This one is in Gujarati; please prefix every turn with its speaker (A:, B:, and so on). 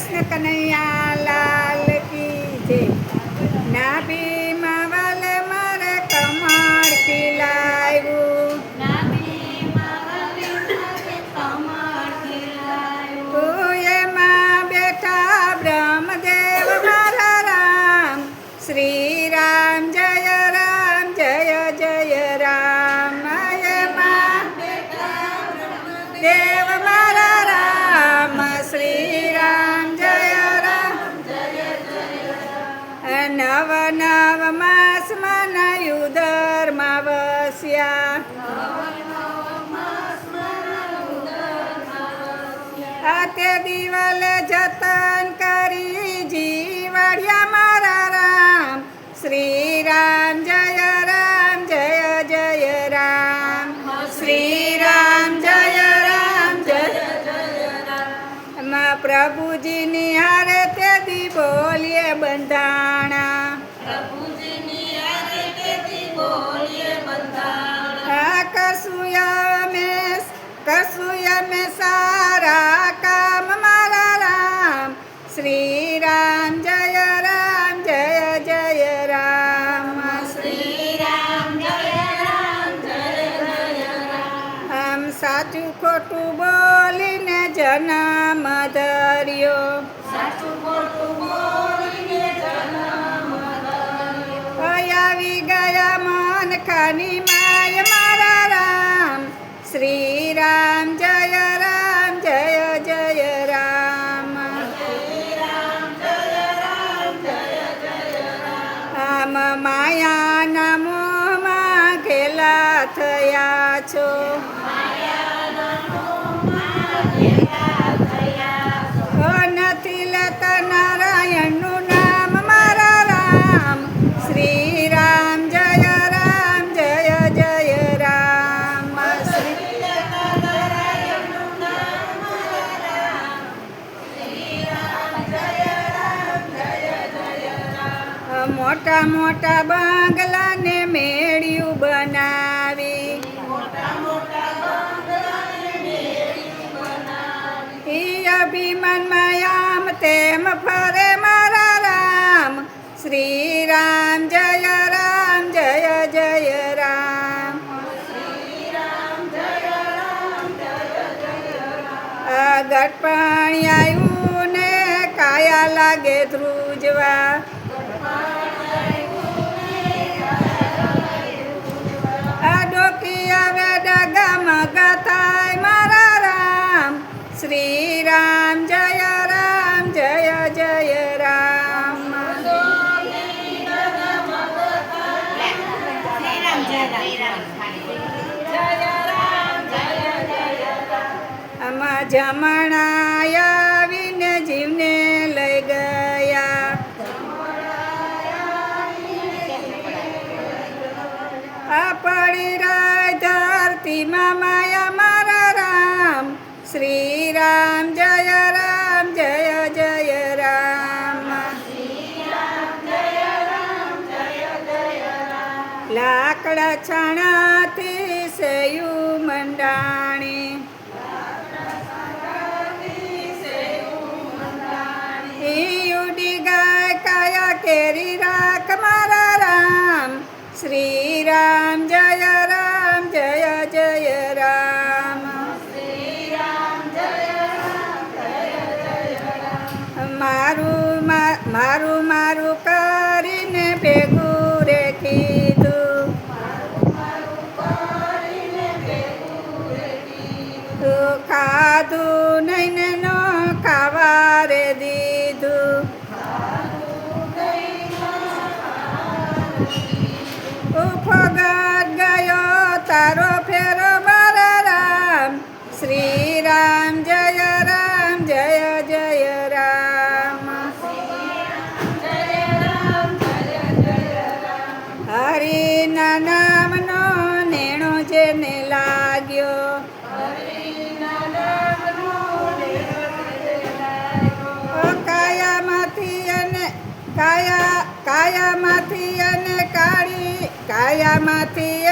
A: કૃષ્ણ કનૈયા લાલ કી જય. નાભીમાં વાલે મારે કમળ ખીલાવ્યું, તું એમાં બેઠા બ્રહ્મદેવ મારા રામ. શ્રી રામ જય રામ જય જય રામ. એમાં બેઠા બ્રહ્મદેવ મારા રામ. શ્રી રામ જય રામ. નવ નવ માસમાં નયુદરમાં વસ્યા, તે દિવાલે જતન કરી જીવાડ્યા મારા રામ. શ્રી રામ જય રામ જય જય રામ. શ્રી રામ જય રામ જય માં પ્રભુજીની હારે તે દી બોલીએ બંધાણા. કસુયા મેં સારા કામ મારા રામ. શ્રી રામ જય રામ જય જય રામ. શ્રી રામ જય રામ જય જય રામ. આમ સાચું ખોટું બોલીને જન્મ ધર્યો, આવી ગયા મન ખાની માય મારા રામ. શ્રી રામ જય રામ જય જય રામ. આમ માયાના મોહમાં ઘેલા થયા છો, નથી લેતા નારાયણનું નામ મારા રામ. શ્રી રામ જય રામ જય જય રામ. મોટા મોટા બંગલાને મેળ્યું બનાવી, અભિમાનમાં આમ તેમ ફરે મારા રામ. શ્રી રામ જય રામ જય જય રામ. ગટપાણી આવ્યું ને કાયા લાગે ધ્રુજવા, ડોકી આવે ડગામાં ગાથાય મારા રામ. શ્રી રામ જય રામ જય જય રામ. આમાં જમણા આવીને જીવને લઈ ગયા, આ પડી રાય ધરતીમાં માયા મારા રામ. શ્રી રામ જય રામ જય જય રામ. લાકડા છાણાથી સેયું મંડાણી, ઉડી ગાય કાયા કેરી રાખ મારા રામ. શ્રી રામ જય રામ જય જય રામ. મારું મારું કરીને ભેગું રે કીધું, તું ખાધું નહીં ને નો ખાવા રે દીધું. ફગત ગયો તારો ફેરો મારા રામ. શ્રી રામ જય રામ જય જય રામ. હરિના નામનો નેણો જેને લાગ્યો, કાયામાંથી અને કાયામાંથી